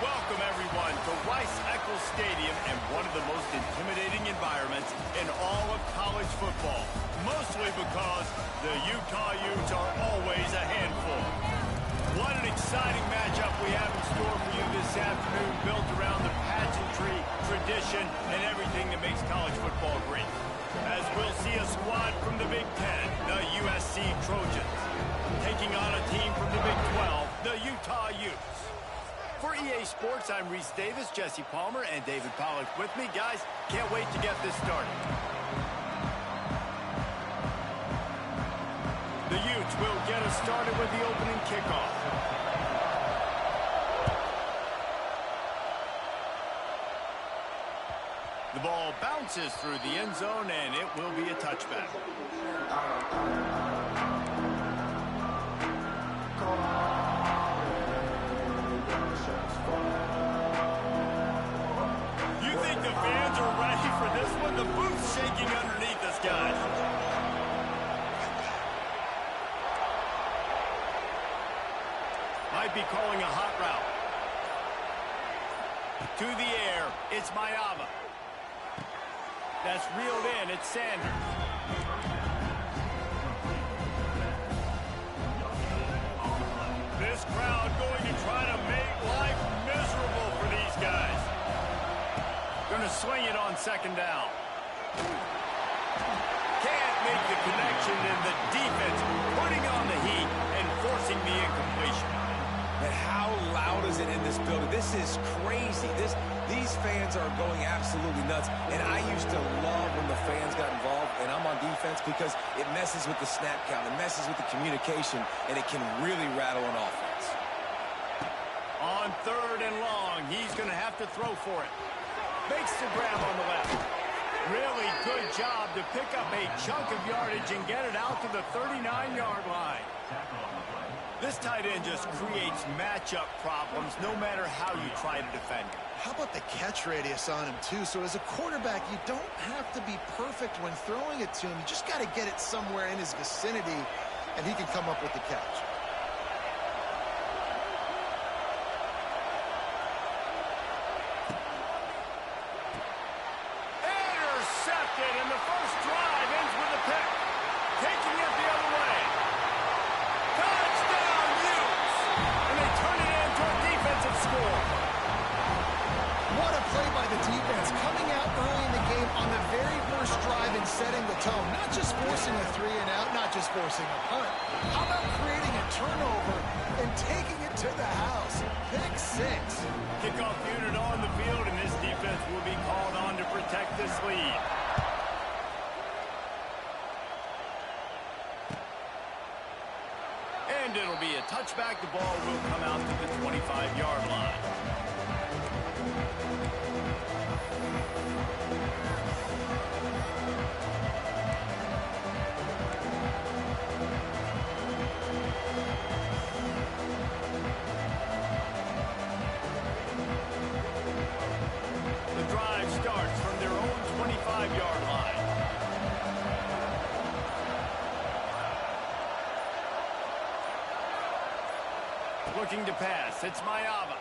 Welcome, everyone, to Rice-Eccles Stadium and one of the most intimidating environments in all of college football, mostly because the Utah Utes are always a handful. What an exciting matchup we have in store for you this afternoon, built around the pageantry, tradition, and everything that makes college football great. As we'll see a squad from the Big Ten, the USC Trojans, taking on a team from the Big 12, the Utah Utes. For EA Sports, I'm Reese Davis, Jesse Palmer, and David Pollack with me. Guys, can't wait to get this started. The Utes will get us started with the opening kickoff. The ball bounces through the end zone, and it will be a touchback. You think the fans are ready for this one? The booth's shaking underneath us, guys. Might be calling a hot route. To the air, it's Mayava. That's reeled in, it's Sanders. This crowd going to try to make life miserable for these guys. Going to swing it on second down. Can't make the connection, and the defense putting on the heat and forcing the incompletion. But how loud is it in this building? This is crazy. These fans are going absolutely nuts. And I used to love when the fans got involved, and I'm on defense, because it messes with the snap count, it messes with the communication, and it can really rattle an offense. On third and long, he's going to have to throw for it. Makes the grab on the left. Really good job to pick up a chunk of yardage and get it out to the 39-yard line. This tight end just creates matchup problems no matter how you try to defend him. How about the catch radius on him, too? So as a quarterback, you don't have to be perfect when throwing it to him. You just got to get it somewhere in his vicinity, and he can come up with the catch. Intercepted, and the first drive ends with a pick. Taking it the other way. Touchdown, Utes! And they turn it into a defensive score. What a play by the defense, coming out early in the game on the very first drive and setting the tone. Not just forcing a 3-and-out, not just forcing a punt. How about creating a turnover and taking it to the house? Pick 6. Kickoff unit on the field, and this defense will be called on to protect this lead. And it'll be a touchback. The ball will come out to the 25-yard line. The drive starts from their own 25-yard line. Looking to pass, it's Mayava.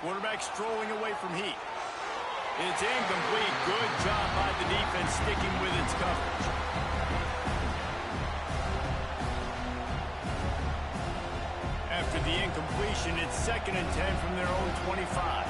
Quarterback strolling away from heat. It's incomplete. Good job by the defense sticking with its coverage. After the incompletion, it's 2nd and 10 from their own 25.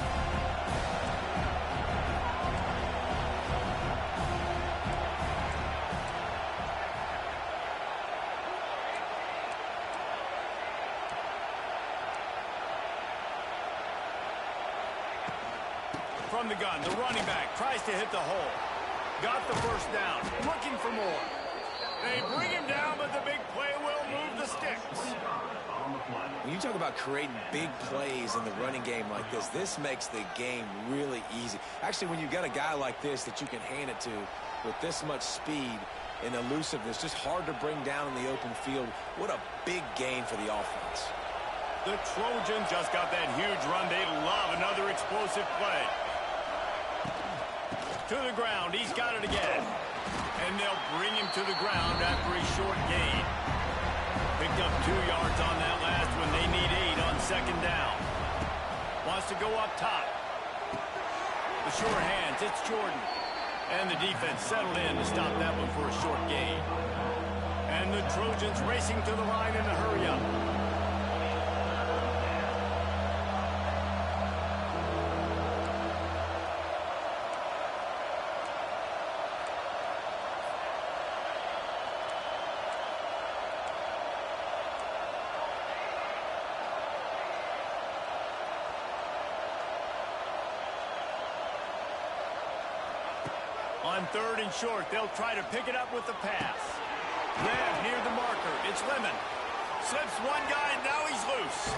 From the gun, the running back tries to hit the hole. Got the first down, looking for more. They bring him down, but the big play will move the sticks. When you talk about creating big plays in the running game like this makes the game really easy. Actually, when you've got a guy like this that you can hand it to with this much speed and elusiveness, just hard to bring down in the open field, what a big gain for the offense. The Trojans just got that huge run. They love another explosive play. To the ground, he's got it again. And they'll bring him to the ground after a short gain. Picked up 2 yards on that last one. They need 8 on second down. wants to go up top. The short hands, it's Jordan. And the defense settled in to stop that one for a short gain. And the Trojans racing to the line in a hurry-up. On 3rd and short, they'll try to pick it up with the pass. Left near the marker. It's Lemon. Slips one guy, now he's loose.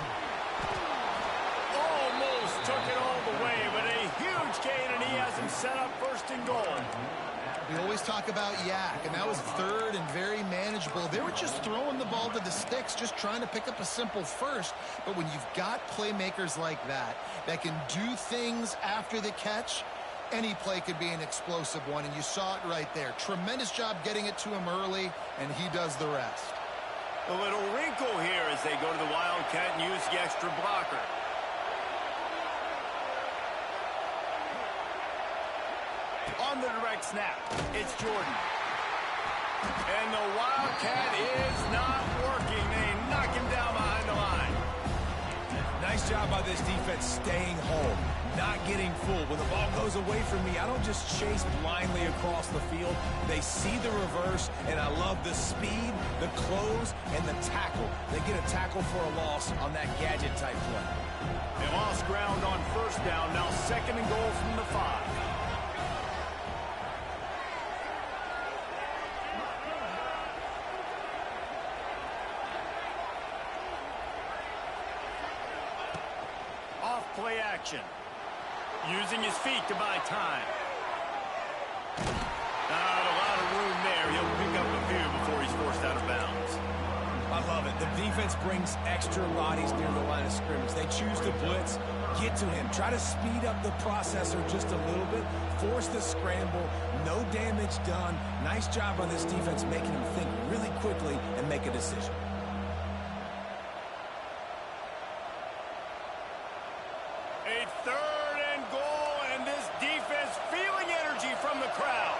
Almost took it all the way, but a huge gain, and he has him set up 1st and goal. We always talk about Yak, and that was 3rd and very manageable. They were just throwing the ball to the sticks, just trying to pick up a simple first. But when you've got playmakers like that can do things after the catch, any play could be an explosive one, and you saw it right there. Tremendous job getting it to him early, and he does the rest. A little wrinkle here as they go to the Wildcat and use the extra blocker. On the direct snap, it's Jordan. And the Wildcat is not working. They knock him down behind the line. Nice job by this defense staying home, not getting fooled. When the ball goes away from me, I don't just chase blindly across the field. They see the reverse, and I love the speed, the close, and the tackle. They get a tackle for a loss on that gadget-type play. They lost ground on 1st down. Now 2nd and goal from the 5. Play action. Using his feet to buy time. Not a lot of room there. He'll pick up a few before he's forced out of bounds. I love it. The defense brings extra bodies near the line of scrimmage. They choose to blitz, get to him, try to speed up the processor just a little bit, force the scramble, no damage done. Nice job on this defense making him think really quickly and make a decision. A 3rd and goal, and this defense feeling energy from the crowd.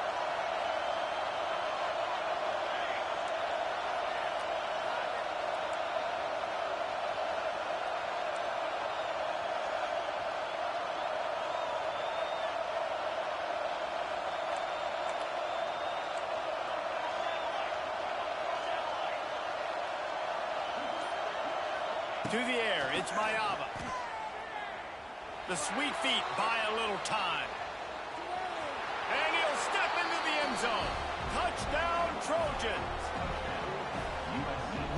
To the air, it's Mayava. The sweet feet buy a little time. And he'll step into the end zone. Touchdown, Trojans.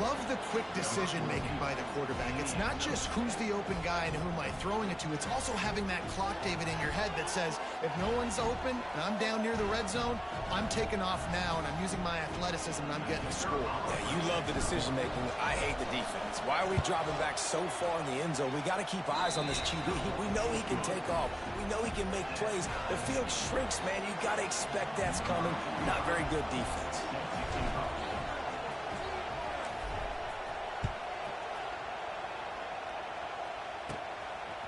Love the quick decision-making by the quarterback. It's not just who's the open guy and who am I throwing it to. It's also having that clock, David, in your head that says, if no one's open and I'm down near the red zone, I'm taking off now, and I'm using my athleticism, and I'm getting a score. Yeah, you love the decision-making. I hate the defense. Why are we dropping back so far in the end zone? We got to keep eyes on this QB. We know he can take off. We know he can make plays. The field shrinks, man. You got to expect that's coming. Not very good defense.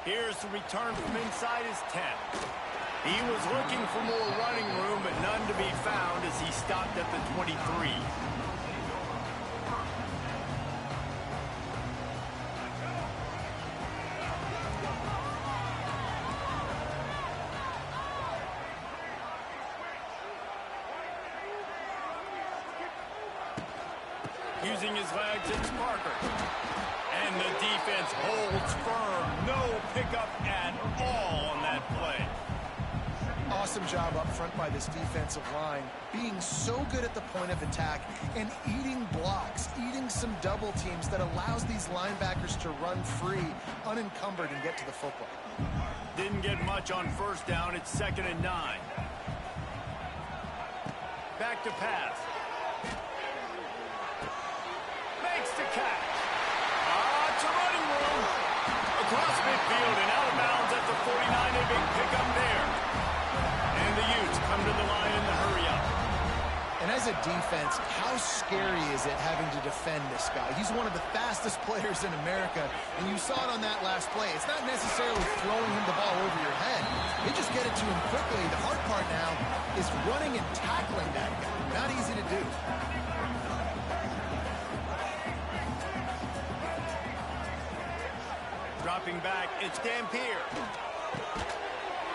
Here's the return from inside his 10. He was looking for more running room, but none to be found as he stopped at the 23. Using his legs, it's Parker. And the defense holds firm. No pickup at all on that play. Awesome job up front by this defensive line, being so good at the point of attack and eating blocks, eating some double teams that allows these linebackers to run free, unencumbered, and get to the football. Didn't get much on 1st down. It's 2nd and 9. Back to pass. Makes the catch. It's a running room. Across midfield and out of bounds at the 49. A big pickup there. And the Utes come to the line in the hurry-up. And as a defense, how scary is it having to defend this guy? He's one of the fastest players in America, and you saw it on that last play. It's not necessarily throwing him the ball over your head. They just get it to him quickly. The hard part now is running and tackling that guy. Not easy to do. Dropping back, it's Dampier.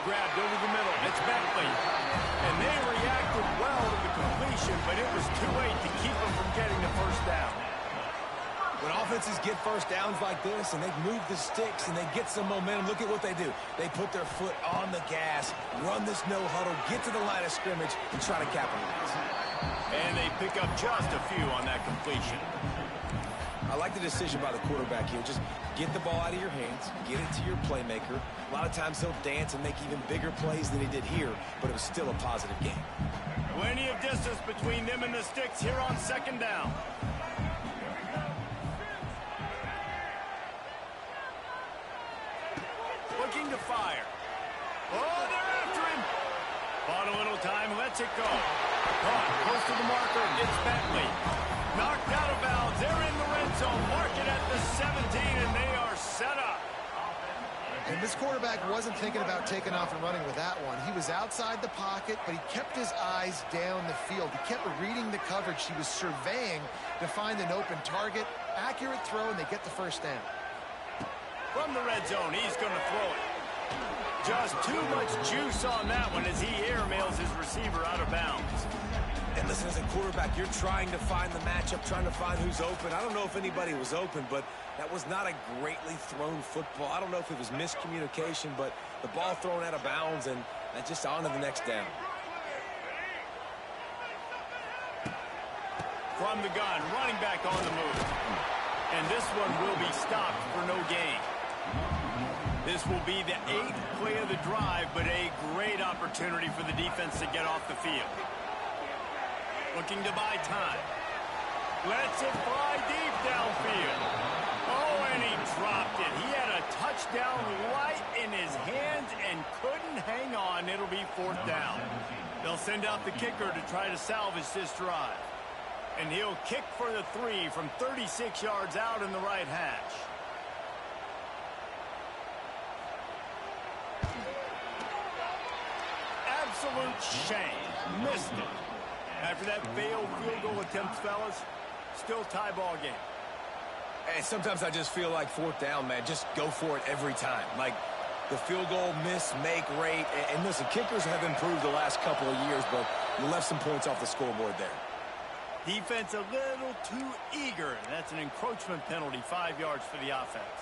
Grabbed over the middle, it's Bentley. And they reacted well to the completion, but it was too late to keep them from getting the first down. When offenses get first downs like this and they move the sticks and they get some momentum, look at what they do. They put their foot on the gas, run this no huddle, get to the line of scrimmage, and try to capitalize. And they pick up just a few on that completion. I like the decision by the quarterback here. Just get the ball out of your hands, get it to your playmaker. A lot of times he'll dance and make even bigger plays than he did here, but it was still a positive game. Plenty of distance between them and the sticks here on second down. Looking to fire. Oh, they're after him. Bought a little time, lets it go. Caught, close to the marker, it's Bentley. Knocked out of bounds, they're in the red zone. Mark it at the 17, and they are set up. And this quarterback wasn't thinking about taking off and running with that one. He was outside the pocket, but he kept his eyes down the field. He kept reading the coverage. He was surveying to find an open target. Accurate throw, and they get the first down. From the red zone, he's going to throw it. Just too much juice on that one as he airmails his receiver out of bounds. And listen, as a quarterback, you're trying to find the matchup, trying to find who's open. I don't know if anybody was open, but that was not a greatly thrown football. I don't know if it was miscommunication, but the ball thrown out of bounds and just on to the next down. From the gun, running back on the move. And this one will be stopped for no gain. This will be the 8th play of the drive, but a great opportunity for the defense to get off the field. Looking to buy time. Lets it fly deep downfield. Oh, and he dropped it. He had a touchdown right in his hands and couldn't hang on. It'll be 4th down. They'll send out the kicker to try to salvage this drive. And he'll kick for the 3 from 36 yards out in the right hash. Absolute shame. Missed it. After that failed field goal attempt, fellas, still tie ball game. And sometimes I just feel like 4th down, man. Just go for it every time. Like the field goal miss, make rate. And listen, kickers have improved the last couple of years, but you left some points off the scoreboard there. Defense a little too eager. That's an encroachment penalty, 5 yards for the offense.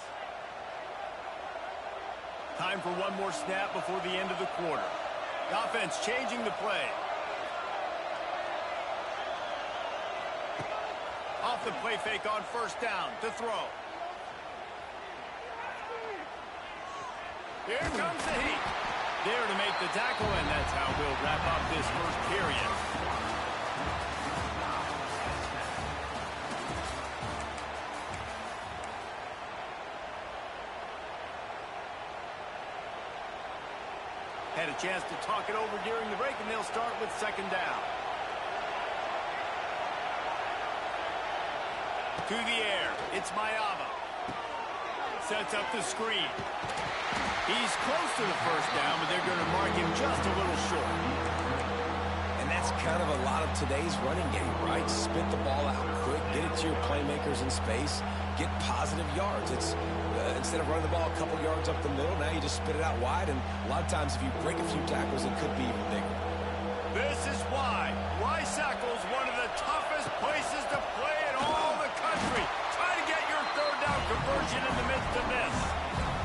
Time for one more snap before the end of the quarter. The offense changing the play. Off the play fake on 1st down to throw. Here comes the heat. There to make the tackle, and that's how we'll wrap up this first period. Had a chance to talk it over during the break, and they'll start with 2nd down. To the air, it's Mayava. Sets up the screen. He's close to the 1st down, but they're going to mark him just a little short. And that's kind of a lot of today's running game, right? Spit the ball out quick, get it to your playmakers in space, get positive yards. It's instead of running the ball a couple yards up the middle, now you just spit it out wide, and a lot of times if you break a few tackles, it could be even bigger. This is why Rice-Eccles, one of the toughest places to play in all the country. Try to get your 3rd down conversion in the midst of this.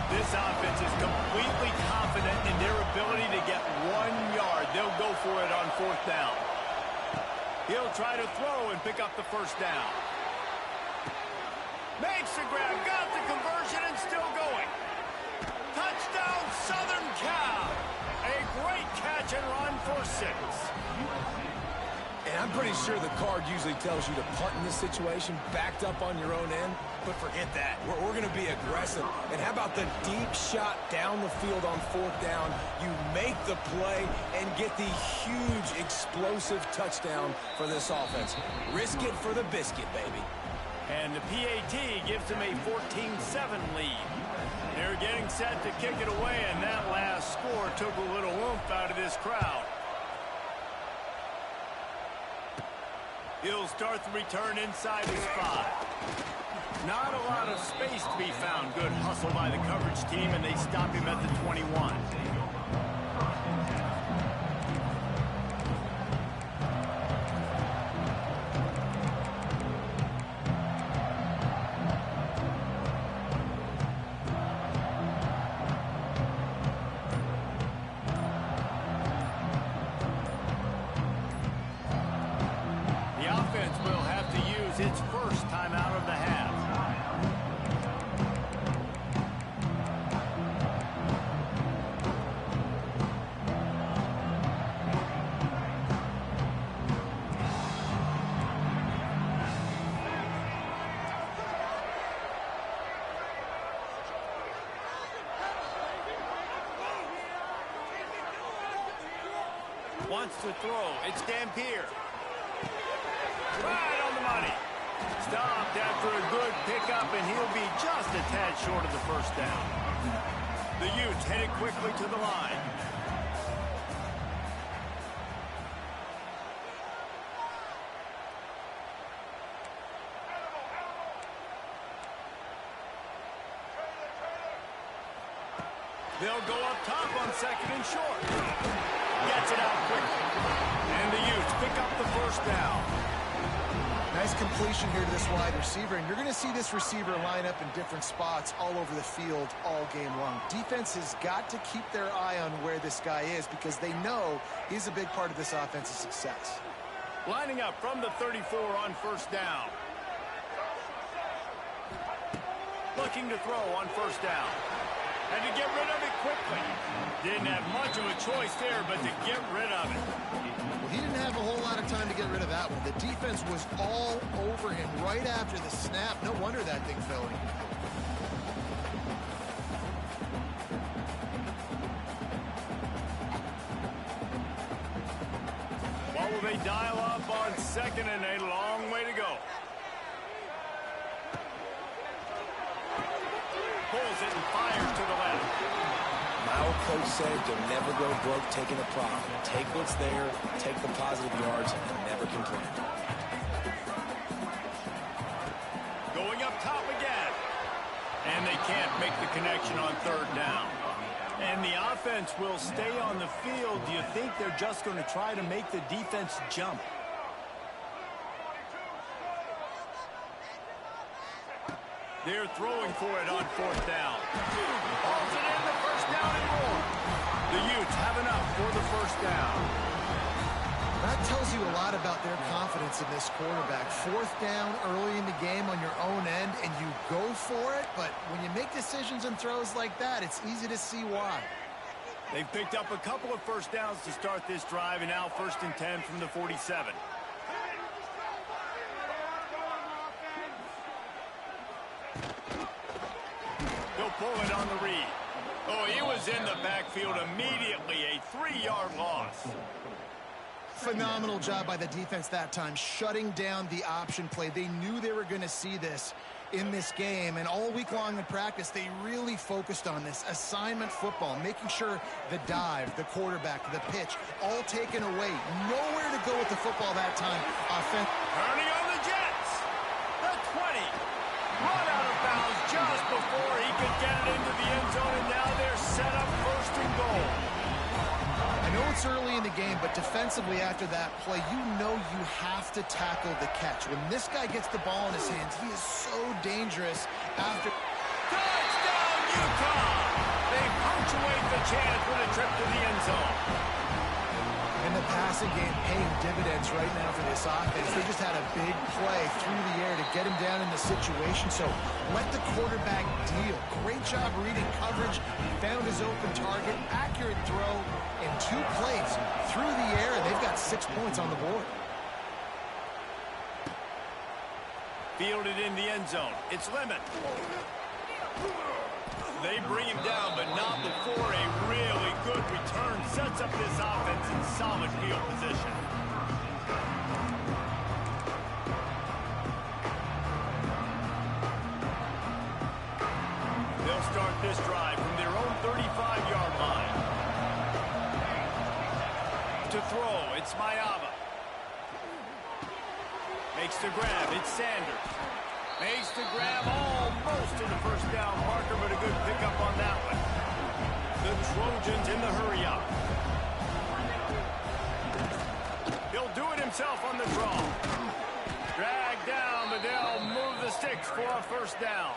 This offense is completely confident in their ability to get 1 yard. They'll go for it on 4th down. He'll try to throw and pick up the 1st down. Makes the grab, got the conversion, and still going. Touchdown, Southern Cal. A great catch and run for 6. And I'm pretty sure the card usually tells you to punt in this situation, backed up on your own end. But forget that. We're going to be aggressive. And how about the deep shot down the field on 4th down? You make the play and get the huge explosive touchdown for this offense. Risk it for the biscuit, baby. And the PAT gives them a 14-7 lead. They're getting set to kick it away, and that last score took a little oomph out of this crowd. He'll start the return inside his 5. Not a lot of space to be found. Good hustle by the coverage team, and they stop him at the 21. Its first time out of the half. Wants to throw. It's Dampier. Right on the money. Stopped after a good pickup, and he'll be just a tad short of the first down. The Utes headed quickly to the line. They'll go up top on 2nd and short. Gets it out quickly. And the Utes pick up the first down. Nice completion here to this wide receiver, and you're going to see this receiver line up in different spots all over the field all game long. Defense has got to keep their eye on where this guy is because they know he's a big part of this offense's success. Lining up from the 34 on 1st down. Looking to throw on 1st down. And to get rid of it quickly. Didn't have much of a choice there, but to get rid of it. Well, he didn't have a whole lot of time to get rid of that one. The defense was all over him right after the snap. No wonder that thing fell incomplete. What will they dial up on 2nd and a long way to go? Pulls it and fires to the left. My old coach said you'll never go broke taking a profit. Take what's there, take the positive yards, and never complain. Going up top again. And they can't make the connection on 3rd down. And the offense will stay on the field. Do you think they're just going to try to make the defense jump? They're throwing for it on 4th down. Hauls it in the 1st down and more. The Utes have enough for the 1st down. That tells you a lot about their confidence in this quarterback. 4th down early in the game on your own end, and you go for it. But when you make decisions and throws like that, it's easy to see why. They've picked up a couple of 1st downs to start this drive, and now 1st and 10 from the 47. He'll pull it on the read. Oh, he was in the backfield immediately. A 3-yard loss. Phenomenal job by the defense that time, shutting down the option play. They knew they were going to see this in this game, and all week long in practice, they really focused on this assignment football, making sure the dive, the quarterback, the pitch, all taken away. Nowhere to go with the football that time. Turning on the Jets. The 20. Run out of bounds just before he could get it into the end zone, and now they're set up 1st and goal. I know it's early in the game, but defensively after that play, you know you have to tackle the catch. When this guy gets the ball in his hands, he is so dangerous after... Touchdown, Utah! They punctuate the chance with a trip to the end zone. And the passing game paying dividends right now for this offense. They just had a big play through the air to get him down in the situation. So let the quarterback deal. Great job reading coverage. Found his open target. Accurate throw. And 2 plays through the air. And they've got 6 points on the board. Fielded in the end zone. It's Lemon. They bring him down, but not before a really good return sets up this offense in solid field position. They'll start this drive from their own 35-yard line. To throw, it's Mayava. Makes the grab, it's Sanders. Makes the grab almost to the first down marker, but a good pickup on that one. The Trojans in the hurry-up. He'll do it himself on the draw. Drag down, but they'll move the sticks for a first down.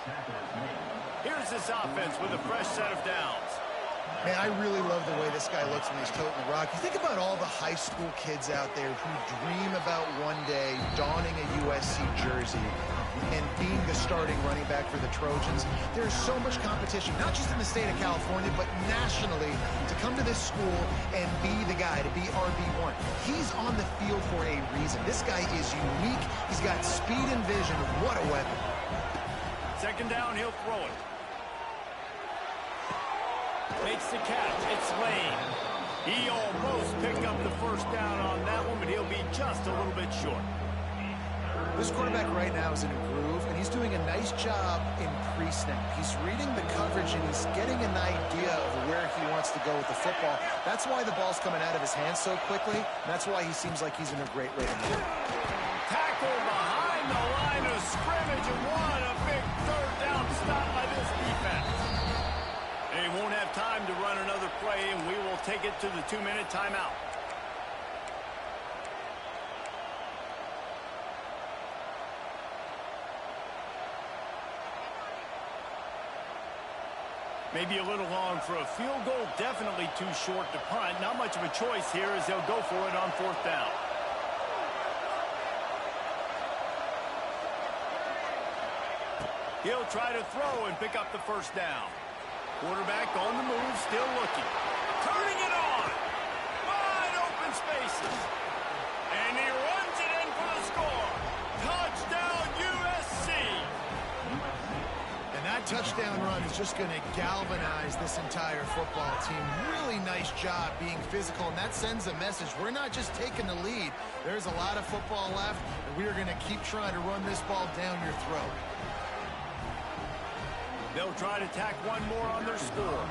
Here's this offense with a fresh set of downs. Man, I really love the way this guy looks when he's toting the rock. You think about all the high school kids out there who dream about one day donning a USC jersey and being the starting running back for the Trojans. There's so much competition, not just in the state of California, but nationally, to come to this school and be the guy, to be RB1. He's on the field for a reason. This guy is unique. He's got speed and vision. What a weapon. Second down, he'll throw it. Makes the catch. It's Lane. He almost picked up the first down on that one, but he'll be just a little bit short. This quarterback right now is in a groove, and he's doing a nice job in pre-snap. He's reading the coverage, and he's getting an idea of where he wants to go with the football. That's why the ball's coming out of his hands so quickly, and that's why he seems like he's in a great rate of play. Tackle behind the line of scrimmage, and what a big third down stop by this defense. They won't have time to run another play, and we will take it to the 2-minute timeout. Maybe a little long for a field goal, definitely too short to punt. Not much of a choice here as they'll go for it on fourth down. He'll try to throw and pick up the first down. Quarterback on the move, still looking. Turning it on. Wide open spaces. And he runs it in for the score. Touchdown, USC. And that touchdown run is just going to galvanize this entire football team. Really nice job being physical, and that sends a message. We're not just taking the lead. There's a lot of football left, and we are going to keep trying to run this ball down your throat. They'll try to tack one more on their score.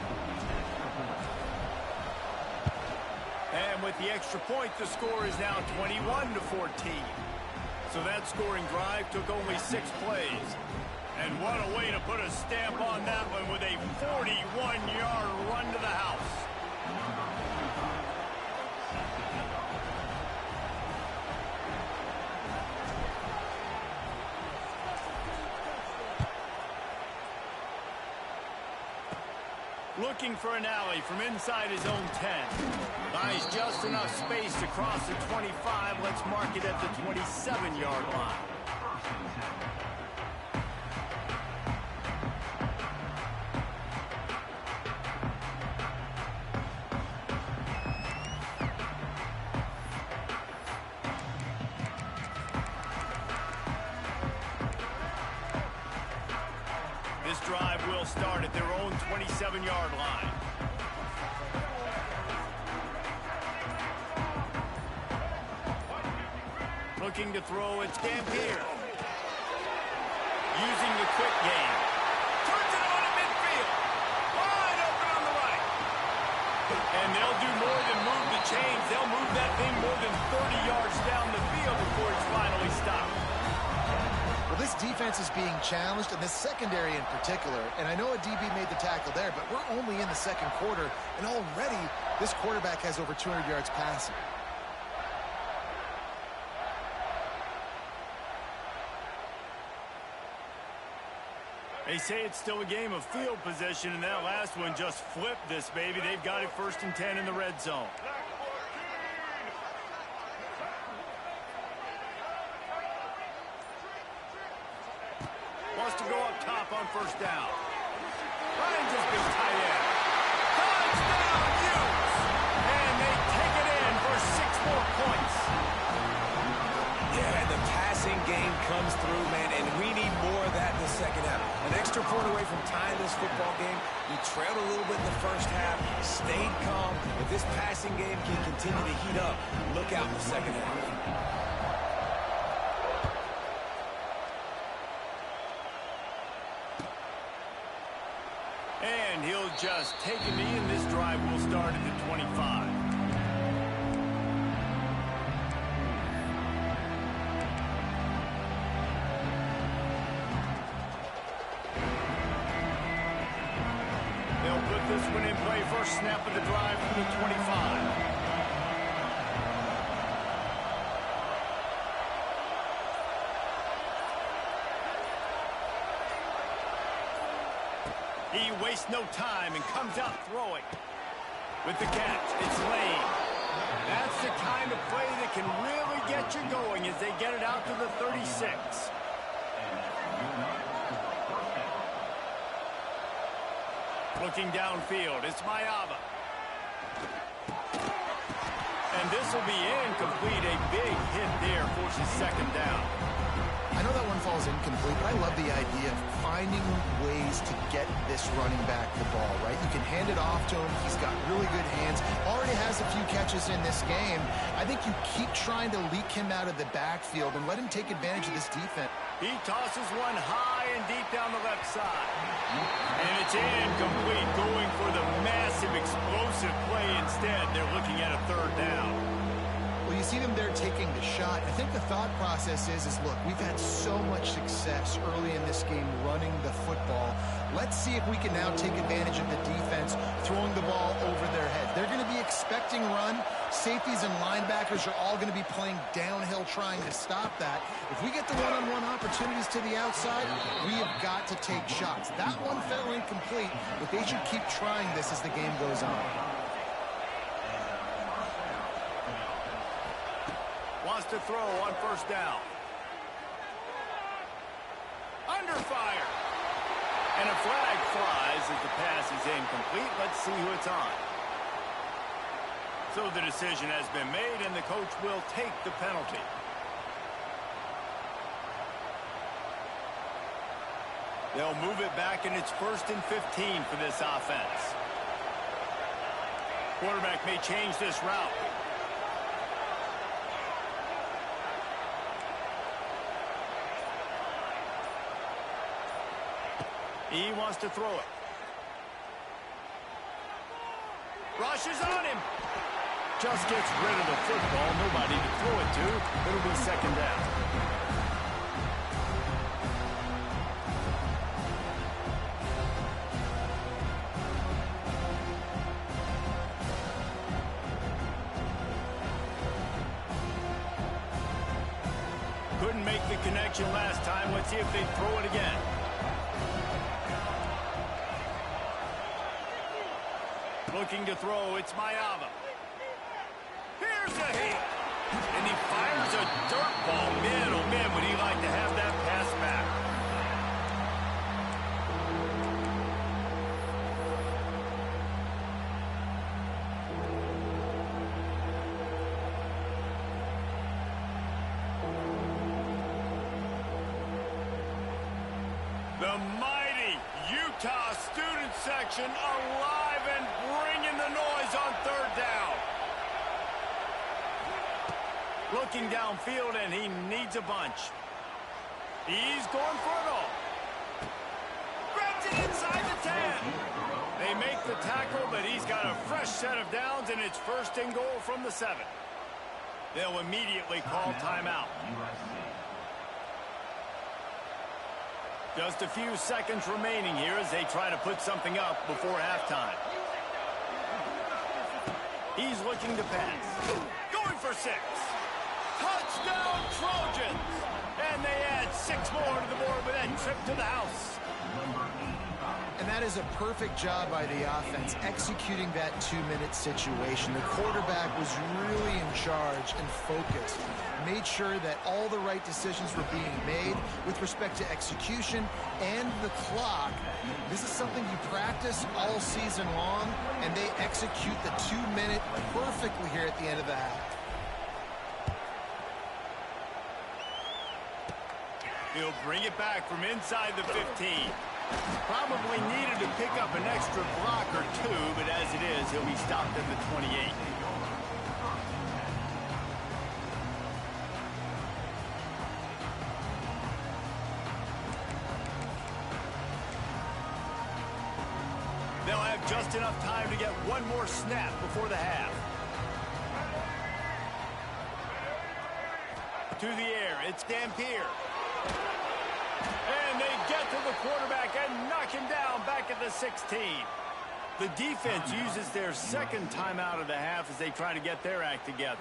And with the extra point, the score is now 21-14. So that scoring drive took only 6 plays. And what a way to put a stamp on that one with a 41-yard run to the house. Looking for an alley from inside his own 10. Buys just enough space to cross the 25. Let's mark it at the 27-yard line. This drive will start at their own 27-yard line. Looking to throw, it's Dampier. Using the quick game. Turns it on to midfield. Wide open on the right. And they'll do more than move the chains. They'll move that thing more than 30 yards down the field before it's finally stopped. Well, this defense is being challenged, and this secondary in particular. And I know a DB made the tackle there, but we're only in the second quarter, and already this quarterback has over 200 yards passing. They say it's still a game of field position, and that last one just flipped this baby. They've got it 1st and 10 in the red zone. Wants to go up top on first down. Ryan just goes tight end. Touchdown, Hughes! And they take it in for 6 more points. Yeah, and the passing game comes through, man, and we need more of that in the second half. An extra point away from tying this football game. You trailed a little bit in the first half, stayed calm. If this passing game can continue to heat up, look out in the second half. And he'll just take a knee, and this drive will start at the 25. They'll put this one in play. First snap of the drive from the 25. He wastes no time and comes out throwing. With the catch, it's Lane. That's the kind of play that can really get you going as they get it out to the 36. Looking downfield, it's Mayava. And this will be incomplete. A big hit there forces second down. I know that one falls incomplete, but I love the idea of finding ways to get this running back the ball, right? You can hand it off to him. He's got really good hands. Already has a few catches in this game. I think you keep trying to leak him out of the backfield and let him take advantage of this defense. He tosses one high and deep down the left side. And it's incomplete, going for the massive explosive play instead. They're looking at a third down. Well, you see them there taking the shot. I think the thought process is look, we've had so much success early in this game running the football. Let's see if we can now take advantage of the defense throwing the ball over their head. They're going to be expecting run. Safeties and linebackers are all going to be playing downhill trying to stop that. If we get the one-on-one opportunities to the outside, we have got to take shots. That one fell incomplete, but they should keep trying this as the game goes on. Wants to throw on first down. Under fire. And a flag flies as the pass is incomplete. Let's see who it's on. So the decision has been made, and the coach will take the penalty. They'll move it back, and it's 1st and 15 for this offense. Quarterback may change this route. He wants to throw it. Rushes on him. Just gets rid of the football. Nobody to throw it to. It'll be second down. Couldn't make the connection last time. Let's see if they throw it again. Looking to throw, it's Mayava. Here's a hit. And he fires a dirt ball. Man, oh man, would he like to have that pass back. The mighty Utah student section alive and bringing the noise on third down. Looking downfield, and he needs a bunch. He's going for it all. Grabs it inside the 10. They make the tackle, but he's got a fresh set of downs, and it's 1st and goal from the 7. They'll immediately call timeout. Just a few seconds remaining here as they try to put something up before halftime. He's looking to pass. Going for 6. Touchdown Trojans! And they add 6 more to the board with that trip to the house. And that is a perfect job by the offense, executing that 2-minute situation. The quarterback was really in charge and focused. Made sure that all the right decisions were being made with respect to execution and the clock. This is something you practice all season long, and they execute the 2-minute perfectly here at the end of the half. He'll bring it back from inside the 15. Probably needed to pick up an extra block or two, but as it is, he'll be stopped at the 28. They'll have just enough time to get one more snap before the half. To the air, it's Dampier. And they get to the quarterback and knock him down back at the 16. The defense uses their second timeout of the half as they try to get their act together.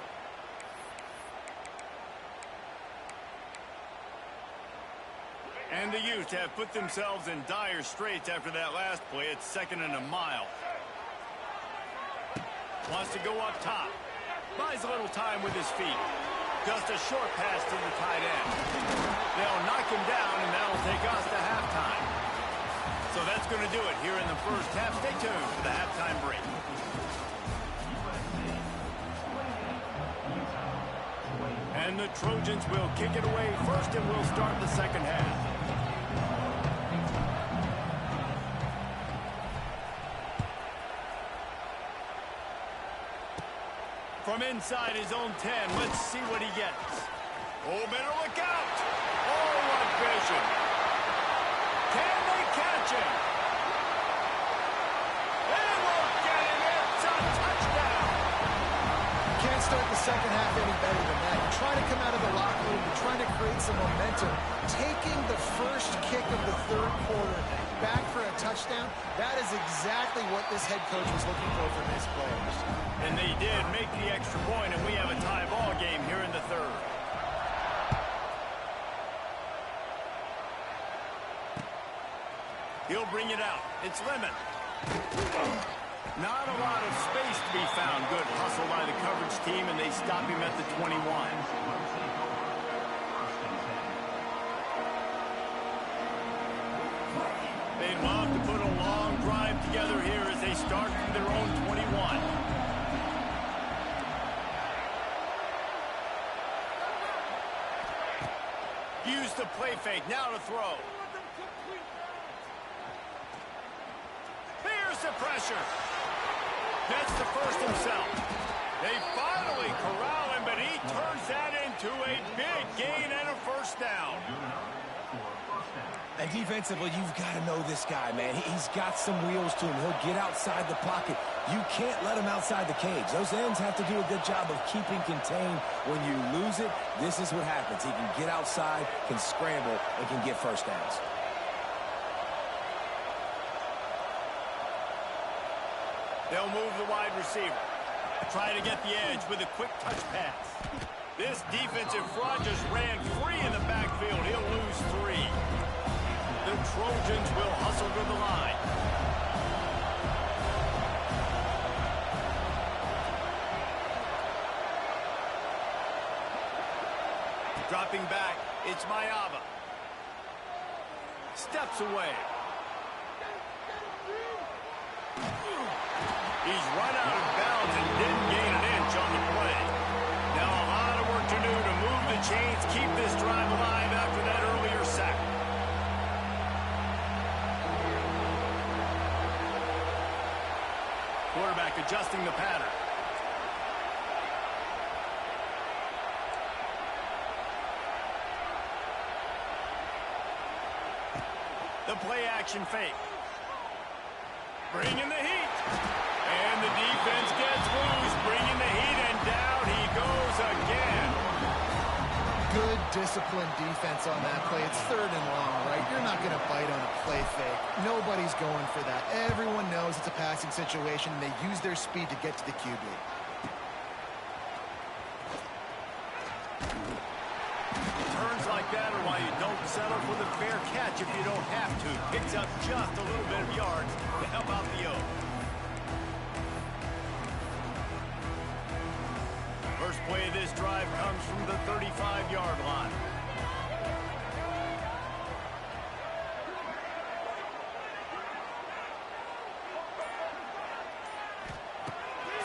And the Utes have put themselves in dire straits after that last play. It's 2nd and a mile. Wants to go up top. Buys a little time with his feet. Just a short pass to the tight end. They'll knock him down, and that'll take us to halftime. So that's going to do it here in the first half. Stay tuned for the halftime break. And the Trojans will kick it away first, and we'll start the second half. From inside his own 10, let's see what he gets. Oh, better look out. Oh, what vision. Can they catch him? They won't get him. It's a touchdown. You can't start the second half any better than that. You're trying to come out of the locker room. You're trying to create some momentum. Taking the first kick of the third quarter back for a touchdown, that is exactly what this head coach was looking for from his players. And they did make the extra point, and we have a tie ball game here in the third. He'll bring it out. It's Lemon. Not a lot of space to be found. Good hustle by the coverage team, and they stop him at the 21. They'd love to put a long drive together here as they start from their own 21. Use the play fake, now to throw. Here's the pressure. Gets the first himself. They finally corral him, but he turns that into a big gain and a first down. And defensively, you've got to know this guy, man. He's got some wheels to him. He'll get outside the pocket. You can't let him outside the cage. Those ends have to do a good job of keeping contained. When you lose it, this is what happens. He can get outside, can scramble, and can get first downs. They'll move the wide receiver. Try to get the edge with a quick touch pass. This defensive front just ran free in the backfield. He'll lose 3. The Trojans will hustle to the line. Dropping back, it's Mayava. Steps away. He's run out of bounds and didn't gain an inch on the play. Now a lot of work to do to move the chains, keep this drive alive after that earlier sack. Quarterback adjusting the pattern. The play action fake. Bringing the heat. And the defense gets loose. Bringing the heat, and down he goes again. Good disciplined defense on that play. It's 3rd and long, right? You're not going to bite on a play fake. Nobody's going for that. Everyone knows it's a passing situation, and they use their speed to get to the QB. Turns like that are why you don't settle for the fair catch if you don't have to. Picks up just a little bit of yards to help out the O. First play of this drive comes from the 35-yard line.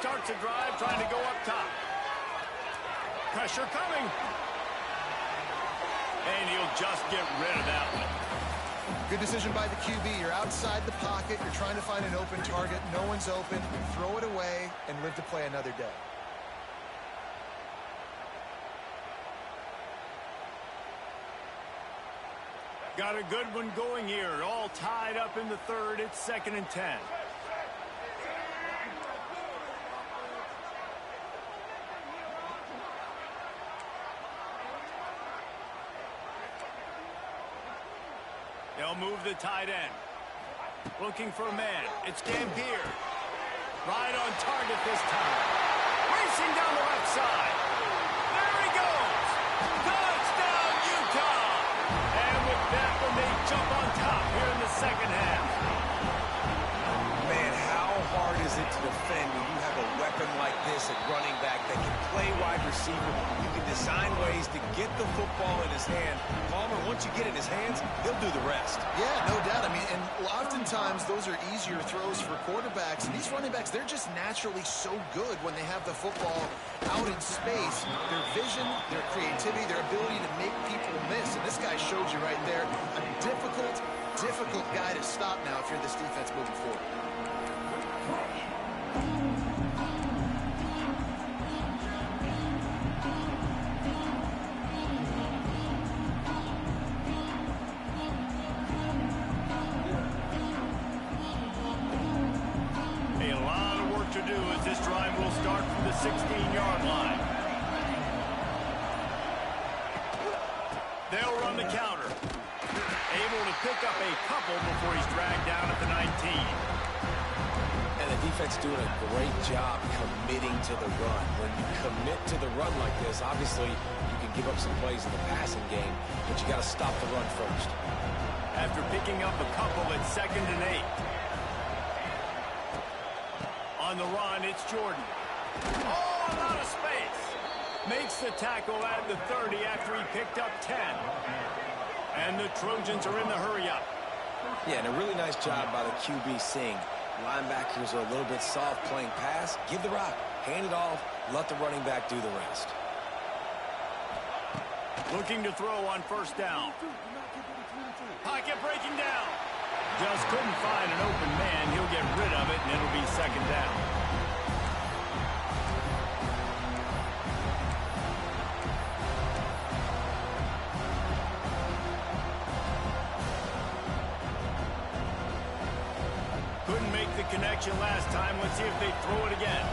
Starts a drive trying to go up top. Pressure coming. And he'll just get rid of that one. Good decision by the QB. You're outside the pocket. You're trying to find an open target. No one's open. Throw it away and live to play another day. Got a good one going here. All tied up in the third. It's 2nd and 10. They'll move the tight end. Looking for a man. It's Gambier. Right on target this time. Racing down the left side. There he goes. Touchdown, Utah. And with that one, they jump on top here in the second half. Man, how hard is it to defend when you have a weapon like this at running back that can play wide receiver? You can design ways to get the football in his hand. Palmer, once you get it in his hands, he'll do the rest. Yeah, no doubt. I mean, and oftentimes those are easier throws for quarterbacks. And these running backs, they're just naturally so good when they have the football out in space. Their vision, their creativity, their ability to make people miss. And this guy showed you right there a difficult guy to stop now if you're this defense moving forward. A lot of work to do as this drive will start from the 16-yard line. They'll run the counter. Able to pick up a couple before he's dragged down at the 19. And the defense doing a great job committing to the run. When you commit to the run like this, obviously you can give up some plays in the passing game, but you got to stop the run first. After picking up a couple at 2nd and 8. On the run, it's Jordan. Oh, a lot of space. Makes the tackle at the 30 after he picked up 10. And the Trojans are in the hurry-up. Yeah, and a really nice job by the QB seeing linebackers are a little bit soft playing pass. Give the rock, hand it off, let the running back do the rest. Looking to throw on 1st down. Pocket breaking down. Just couldn't find an open man. He'll get rid of it, and it'll be 2nd down. Couldn't make the connection last time. Let's see if they throw it again.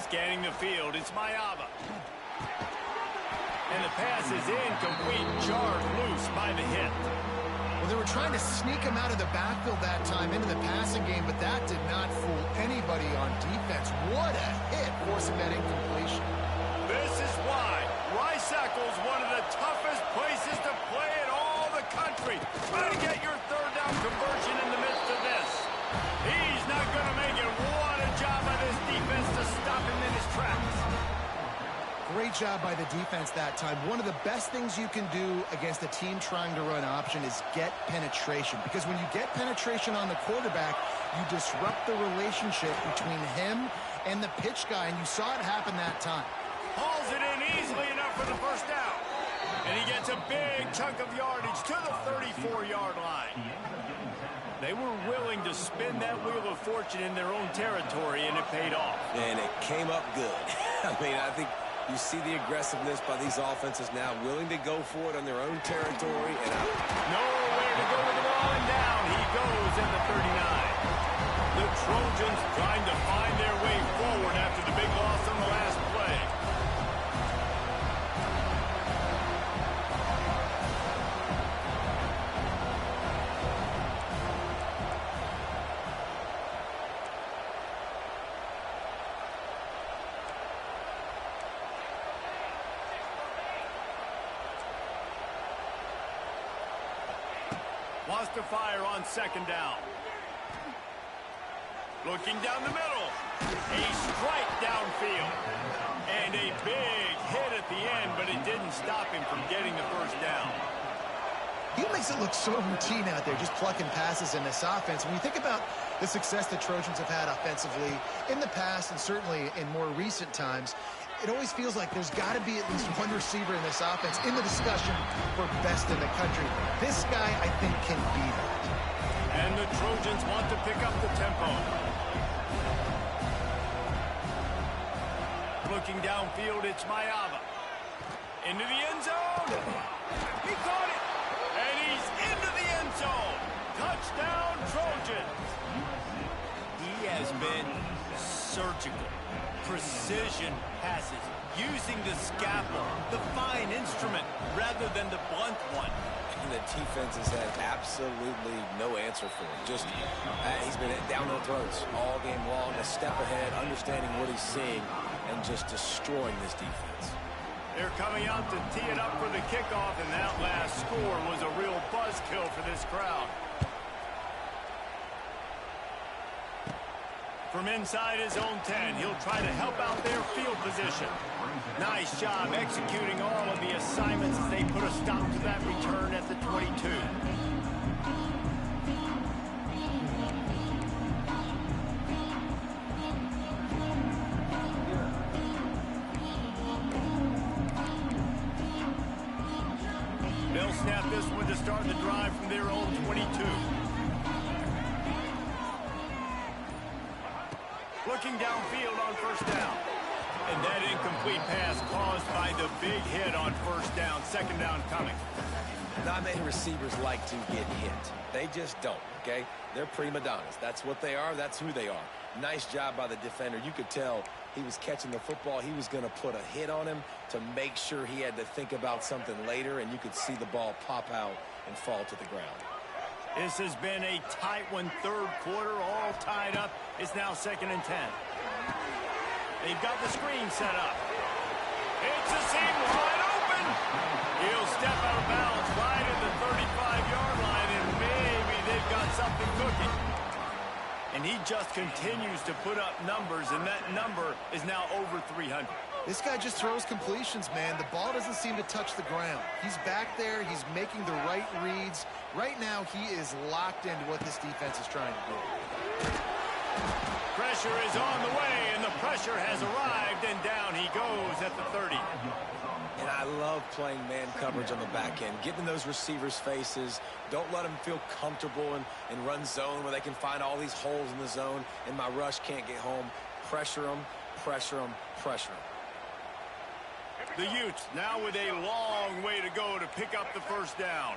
Scanning the field, it's Mayava. And the pass is incomplete, jarred loose by the hit. Well, they were trying to sneak him out of the backfield that time into the passing game, but that did not fool anybody on defense. What a hit, forcing that incompletion. This is why Rice-Eccles, one of the toughest places to play in all the country. Try to get your 3rd down conversion in the midst of this. He's not going to make it. What a job by this defense to stop him in his tracks. Great job by the defense that time. One of the best things you can do against a team trying to run option is get penetration. Because when you get penetration on the quarterback, you disrupt the relationship between him and the pitch guy, and you saw it happen that time. Hauls it in easily enough for the 1st down. And he gets a big chunk of yardage to the 34-yard line. They were willing to spin that wheel of fortune in their own territory, and it paid off. And it came up good. I mean, I think you see the aggressiveness by these offenses now, willing to go for it on their own territory. And nowhere to go with the ball, and down he goes at the 39. The Trojans trying to find their way forward after the big loss on the last play. Wants to fire on 2nd down. Looking down the middle. A strike downfield. And a big hit at the end, but it didn't stop him from getting the first down. He makes it look so routine out there, just plucking passes in this offense. When you think about the success the Trojans have had offensively in the past and certainly in more recent times, it always feels like there's got to be at least one receiver in this offense in the discussion for best in the country. This guy, I think, can be that. And the Trojans want to pick up the tempo. Looking downfield, it's Mayava. Into the end zone. He caught it. And he's into the end zone. Touchdown, Trojans. He has been surgical. Precision passes. Using the scalpel, the fine instrument, rather than the blunt one. And the defense has had absolutely no answer for him. Just, he's been down their throats all game long, a step ahead, understanding what he's seeing, and just destroying this defense. They're coming out to tee it up for the kickoff, and that last score was a real buzzkill for this crowd. From inside his own 10, he'll try to help out their field position. Nice job executing all of the assignments as they put a stop to that return at the 22. They'll snap this one to start the drive from their own 22. Looking downfield on first down. And that incomplete pass caused by the big hit on first down. Second down coming. Not many receivers like to get hit. They just don't, okay? They're prima donnas. That's what they are. That's who they are. Nice job by the defender. You could tell he was catching the football. He was going to put a hit on him to make sure he had to think about something later, and you could see the ball pop out and fall to the ground. This has been a tight one, third quarter, all tied up. It's now 2nd and 10. They've got the screen set up. It's a seam wide open. He'll step out of bounds right at the 35-yard line, and maybe they've got something cooking. And he just continues to put up numbers, and that number is now over 300. This guy just throws completions, man. The ball doesn't seem to touch the ground. He's back there. He's making the right reads. Right now, he is locked into what this defense is trying to do. Pressure is on the way, and the pressure has arrived, and down he goes at the 30. And I love playing man coverage on the back end, getting in those receivers' faces. Don't let them feel comfortable in run zone where they can find all these holes in the zone, and my rush can't get home. Pressure them, pressure them, pressure them. The Utes now with a long way to go to pick up the first down.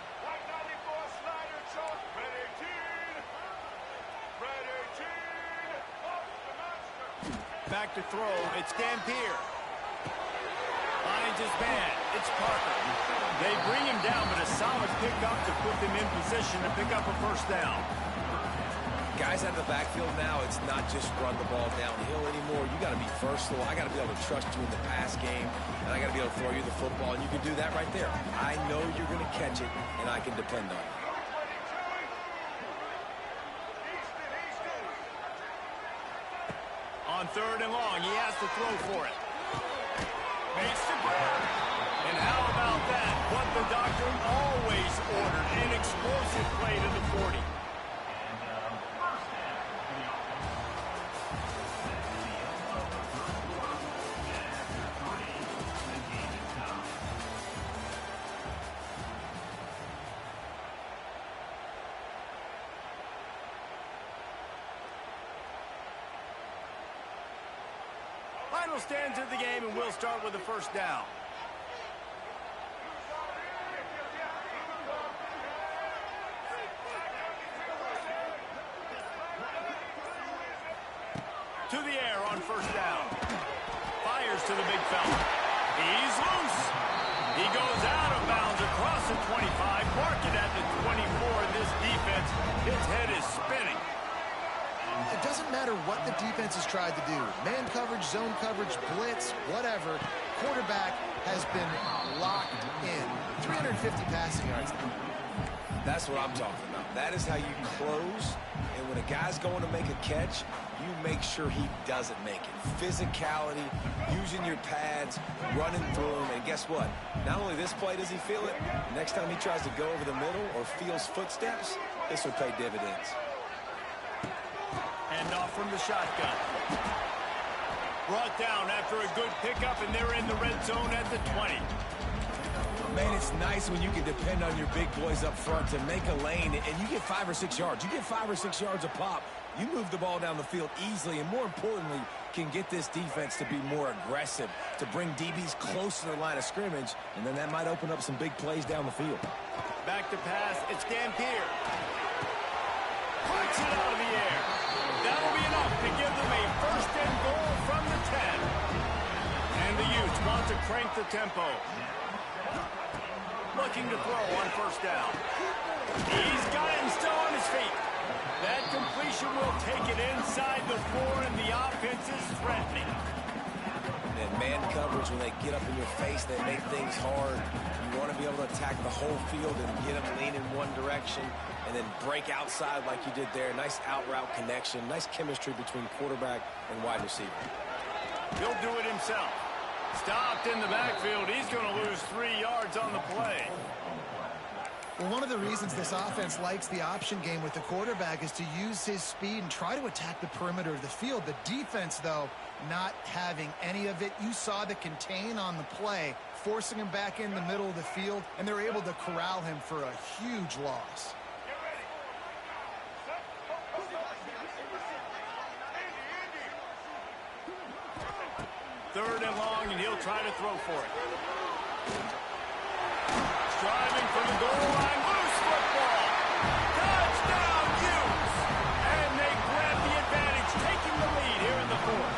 Back to throw, it's Dampier. Finds his man, it's Parker. They bring him down, but a solid pickup to put them in position to pick up a first down. Guys out of the backfield now, it's not just run the ball downhill anymore. You got to be versatile. I got to be able to trust you in the pass game, and I got to be able to throw you the football, and you can do that right there. I know you're going to catch it, and I can depend on it. On 3rd and long, he has to throw for it. Makes the grab. And how about that? What the doctor always ordered, an explosive play to the 40. Final stands of the game, and we'll start with the first down. To the air on first down. Fires to the big fella. He's loose. He goes out of bounds across the 25. Mark it at the 24. This defense, his head is spinning. It doesn't matter what the defense has tried to do. Man coverage, zone coverage, blitz, whatever. Quarterback has been locked in. 350 passing yards. That's what I'm talking about. That is how you close. And when a guy's going to make a catch, you make sure he doesn't make it. Physicality, using your pads, running through them. And guess what? Not only this play does he feel it, next time he tries to go over the middle or feels footsteps, this will pay dividends. And off from the shotgun. Brought down after a good pickup, and they're in the red zone at the 20. Man, it's nice when you can depend on your big boys up front to make a lane, and you get 5 or 6 yards. You get 5 or 6 yards a pop. You move the ball down the field easily, and more importantly, can get this defense to be more aggressive, to bring DBs close to the line of scrimmage, and then that might open up some big plays down the field. Back to pass, it's Dampier. Puts it out of the air. That'll be enough to give them a first and goal from the 10. And the Utes want to crank the tempo. Looking to throw on first down. He's got it and still on his feet. That completion will take it inside the 4, and the offense is threatening. And man coverage, when they get up in your face, they make things hard. You want to be able to attack the whole field and get them lean in one direction and then break outside like you did there. Nice out route connection, nice chemistry between quarterback and wide receiver. He'll do it himself. Stopped in the backfield. He's going to lose 3 yards on the play. Well, one of the reasons this offense likes the option game with the quarterback is to use his speed and try to attack the perimeter of the field. The defense, though, not having any of it. You saw the contain on the play, forcing him back in the middle of the field, and they're able to corral him for a huge loss. Third and long, and he'll try to throw for it. Driving from the goal line, loose football. Touchdown, Utes! And they grab the advantage, taking the lead here in the 4th.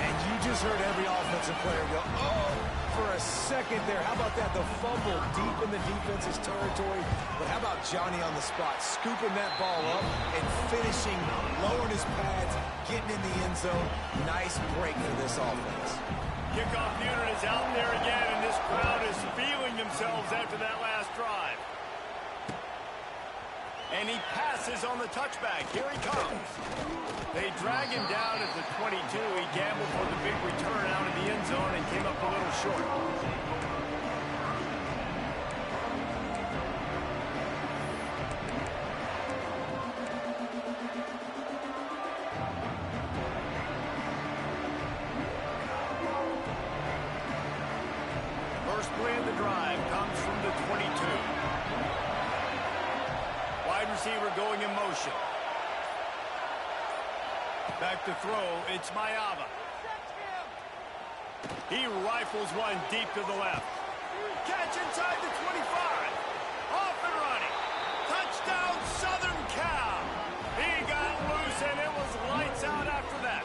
And you just heard every offensive player go, oh, for a second there. How about that? The fumble deep in the defense's territory. But how about Johnny on the spot, scooping that ball up and finishing, lowering his pads, getting in the end zone. Nice break for this offense. Kickoff unit is out there again, and this crowd is feeling themselves after that last drive. And he passes on the touchback. Here he comes. They drag him down at the 22. He gambled for the big return out of the end zone and came up a little short. First play of the drive comes from the 22. Wide receiver going in motion. Back to throw, it's Mayava. He rifles one deep to the left. Catch inside the 25. Off and running. Touchdown, Southern Cal. He got loose, and it was lights out after that.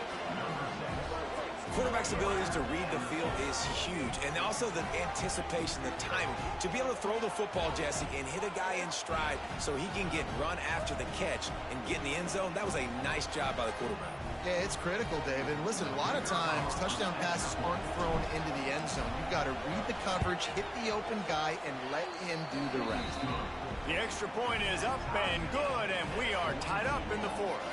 Quarterback's abilities to read the field is huge, and also the anticipation, the timing. To be able to throw the football, Jesse, and hit a guy in stride so he can get run after the catch and get in the end zone, that was a nice job by the quarterback. Yeah, it's critical, David. Listen, a lot of times touchdown passes aren't thrown into the end zone. You've got to read the coverage, hit the open guy, and let him do the rest. The extra point is up and good, and we are tied up in the 4th.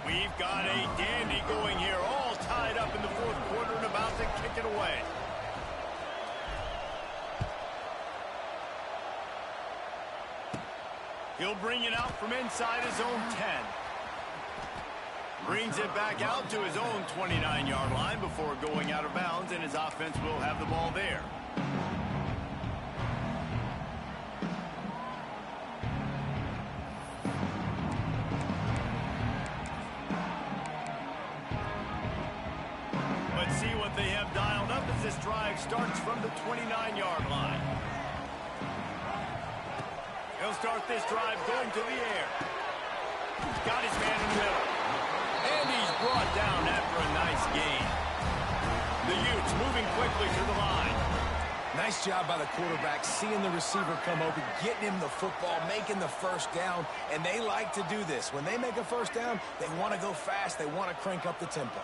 We've got a dandy going here, all tied up in the 4th quarter and about to kick it away. He'll bring it out from inside his own 10. Brings it back out to his own 29-yard line before going out of bounds, and his offense will have the ball there. Let's see what they have dialed up as this drive starts from the 29-yard line. He'll start this drive going to the air. Got his man in the middle. And he's brought down after a nice gain. The Utes moving quickly to the line. Nice job by the quarterback, seeing the receiver come open, getting him the football, making the first down, and they like to do this. When they make a first down, they want to go fast, they want to crank up the tempo.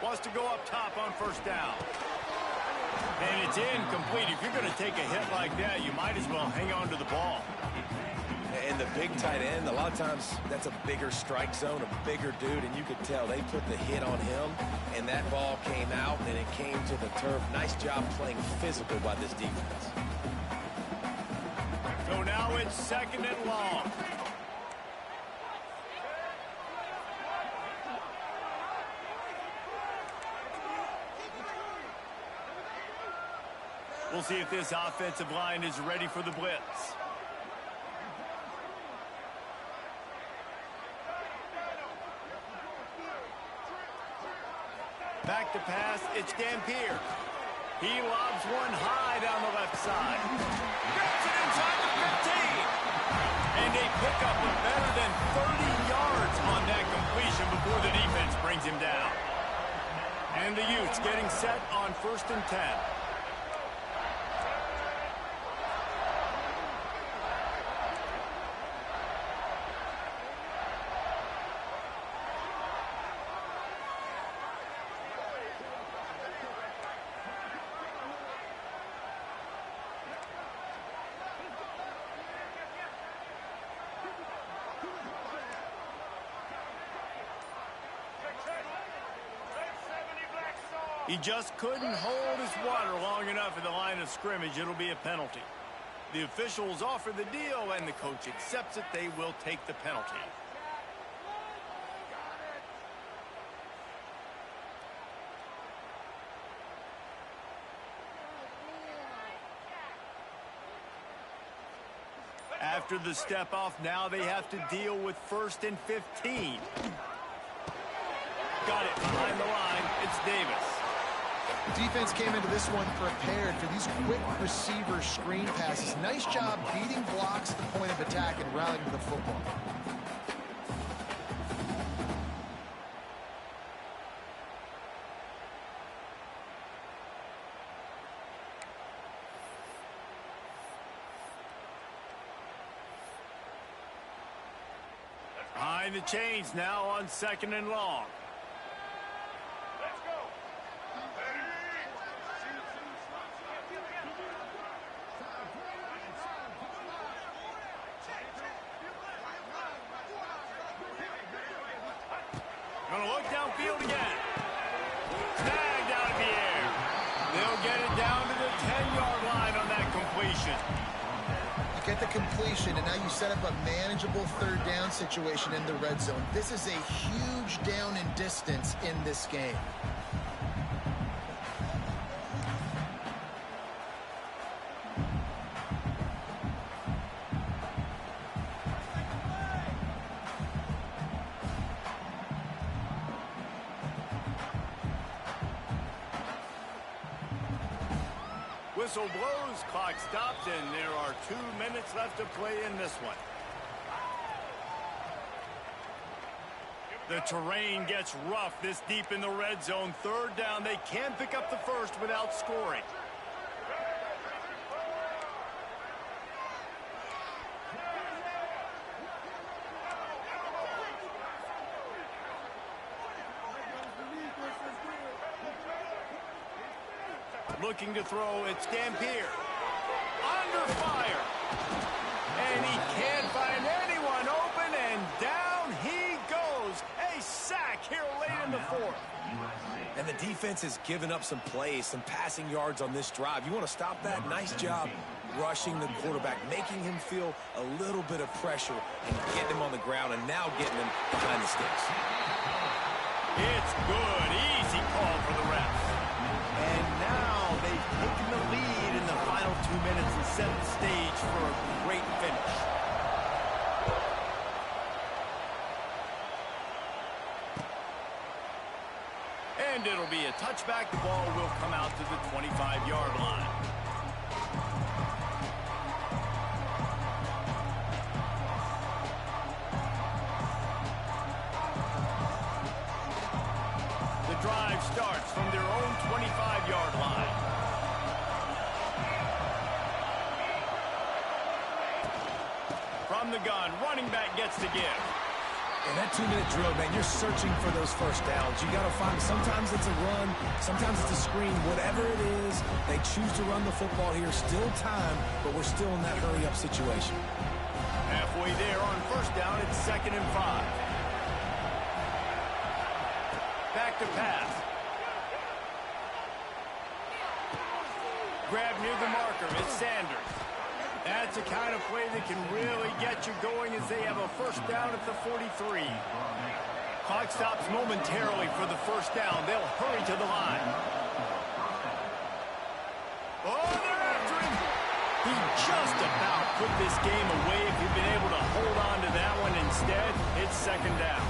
wants to go up top on first down. And it's incomplete. If you're going to take a hit like that, you might as well hang on to the ball. And the big tight end, a lot of times that's a bigger strike zone, a bigger dude, and you could tell they put the hit on him, and that ball came out, and it came to the turf. Nice job playing physical by this defense. So now it's 2nd and long. We'll see if this offensive line is ready for the blitz. Back to pass, it's Dampier. He lobs one high down the left side. Gets it inside the 15. And they pick up a better than 30 yards on that completion before the defense brings him down. And the Utes getting set on 1st and 10. He just couldn't hold his water long enough in the line of scrimmage. It'll be a penalty. The officials offer the deal, and the coach accepts it. They will take the penalty. After the step off, now they have to deal with 1st and 15. Got it behind the line. It's Davis. Defense came into this one prepared for these quick receiver screen passes. Nice job beating blocks at the point of attack and rallying to the football. Behind the chains now on 2nd and long. Gonna look downfield again. Snagged out of the air. They'll get it down to the 10-yard line on that completion. You get the completion, and now you set up a manageable 3rd down situation in the red zone. This is a huge down in distance in this game. Whistle blows, clock stops, and there are 2 minutes left to play in this one. The terrain gets rough this deep in the red zone. 3rd down, they can pick up the first without scoring. Looking to throw, it's Dampier. Under fire. And he can't find anyone open, and down he goes. A sack here late in the 4th. And the defense has given up some plays, some passing yards on this drive. You want to stop that? Nice job rushing the quarterback, making him feel a little bit of pressure and getting him on the ground, and now getting him behind the sticks. It's good. Easy call for the refs. And now they've taken the lead in the final 2 minutes and set the stage for a great finish. And it'll be a touchback. The ball will come out to the 25-yard line. Drive starts from their own 25-yard line. From the gun, running back gets to give. And that 2-minute drill, man, you're searching for those first downs. You got to find, sometimes it's a run, sometimes it's a screen, whatever it is, they choose to run the football here. Still time, but we're still in that hurry-up situation. Halfway there on first down, it's 2nd and 5. Back to pass. Grab near the marker, it's Sanders. That's a kind of play that can really get you going as they have a first down at the 43. Clock stops momentarily for the first down. They'll hurry to the line. Oh, they're after him. He just about put this game away if he'd been able to hold on to that one. Instead, it's 2nd down.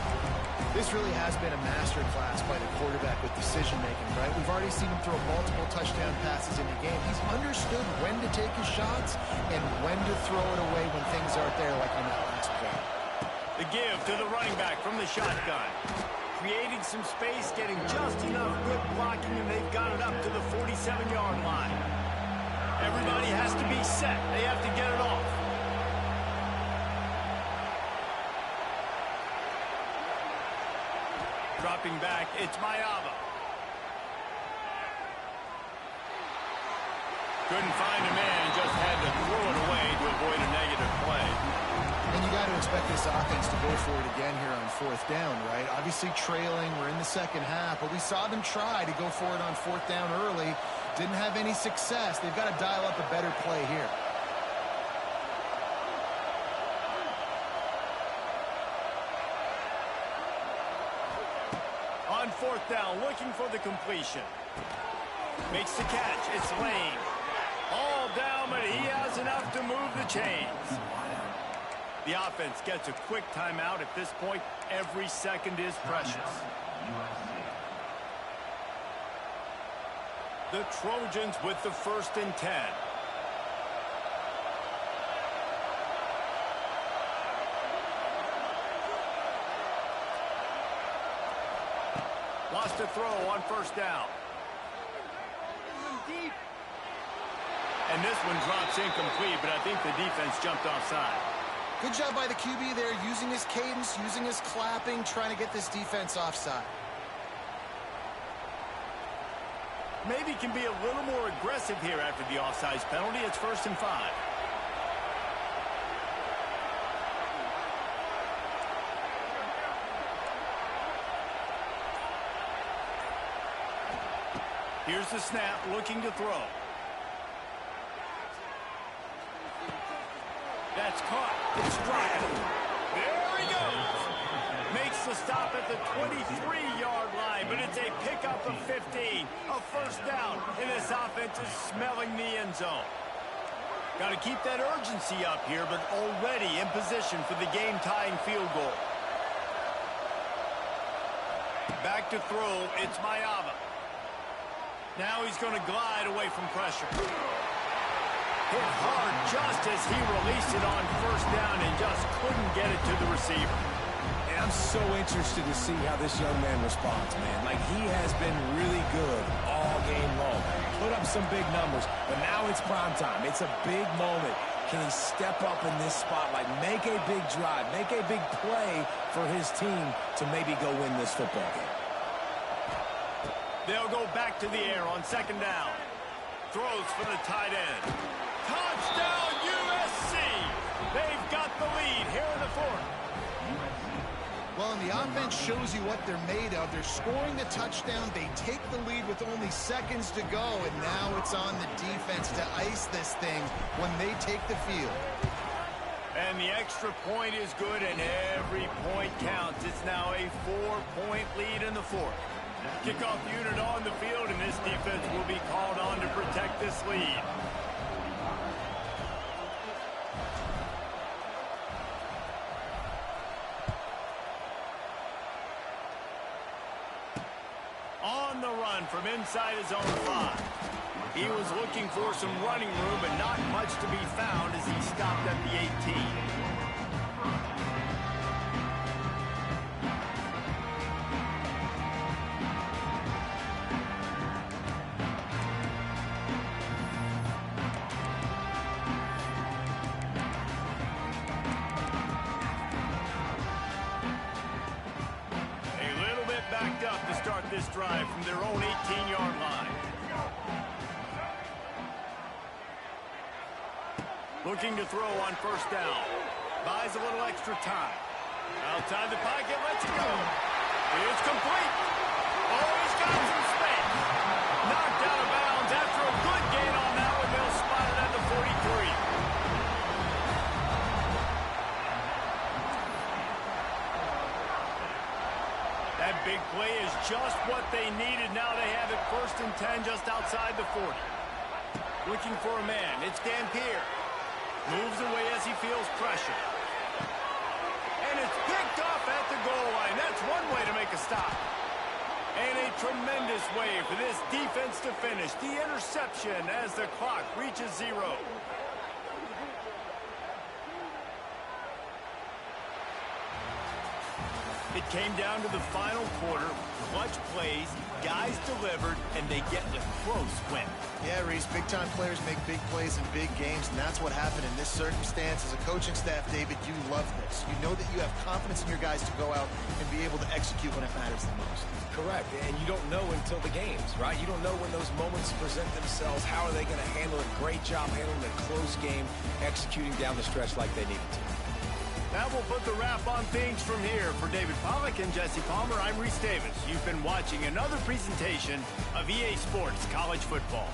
This really has been a master class by the quarterback with decision-making, right? We've already seen him throw multiple touchdown passes in the game. He's understood when to take his shots and when to throw it away when things aren't there, like on that last play. The give to the running back from the shotgun. Creating some space, getting just enough good blocking, and they've got it up to the 47-yard line. Everybody has to be set. They have to get it off. Dropping back, it's Mayava. Couldn't find a man and just had to throw it away to avoid a negative play. And you got to expect this offense to go for it again here on 4th down, right? Obviously trailing, we're in the second half, but we saw them try to go for it on 4th down early. Didn't have any success. They've got to dial up a better play here. On 4th down, looking for the completion. Makes the catch. It's Lane. All down, but he has enough to move the chains. The offense gets a quick timeout. At this point, every second is precious. The Trojans with the 1st and 10. Lost a throw on first down. And this one drops incomplete, but I think the defense jumped offside. Good job by the QB there, using his cadence, using his clapping, trying to get this defense offside. Maybe can be a little more aggressive here after the offsides penalty. It's 1st and 5. Here's the snap, looking to throw. That's caught. It's dropped. There he goes. Makes the stop at the 23-yard line, but it's a pickup of 15. A first down, and this offense is smelling the end zone. Got to keep that urgency up here, but already in position for the game-tying field goal. Back to throw, it's Mayava. Now he's going to glide away from pressure. Hit hard just as he released it on first down and just couldn't get it to the receiver. And I'm so interested to see how this young man responds, man. Like, he has been really good all game long. Put up some big numbers, but now it's prime time. It's a big moment. Can he step up in this spotlight, make a big drive, make a big play for his team to maybe go win this football game? They'll go back to the air on 2nd down. Throws for the tight end. Touchdown, USC! They've got the lead here in the 4th. Well, and the offense shows you what they're made of. They're scoring the touchdown. They take the lead with only seconds to go, and now it's on the defense to ice this thing when they take the field. And the extra point is good, and every point counts. It's now a 4-point lead in the 4th. Kickoff unit on the field, and this defense will be called on to protect this lead. On the run from inside his own 5. He was looking for some running room, but not much to be found as he stopped at the 18. this drive from their own 18-yard line. Looking to throw on first down. Buys a little extra time. Outside the pocket, lets it go. It's complete. Oh, he's got some space. Knocked out of bounds after a good gain on that one. They'll spot it at the 43. That big play is just what they needed. Now they have it 1st and 10 just outside the 40. Looking for a man. It's Dampier. Moves away as he feels pressure. And it's picked off at the goal line. That's one way to make a stop. And a tremendous way for this defense to finish. The interception as the clock reaches 0. It came down to the final quarter. Clutch plays, guys delivered, and they get the close win. Yeah, Reese, big-time players make big plays in big games, and that's what happened in this circumstance. As a coaching staff, David, you love this. You know that you have confidence in your guys to go out and be able to execute when it matters the most. Correct, and you don't know until the games, right? You don't know when those moments present themselves. How are they going to handle it? Great job handling a close game, executing down the stretch like they needed to. That will put the wrap on things from here. For David Pollack and Jesse Palmer, I'm Reese Davis. You've been watching another presentation of EA Sports College Football.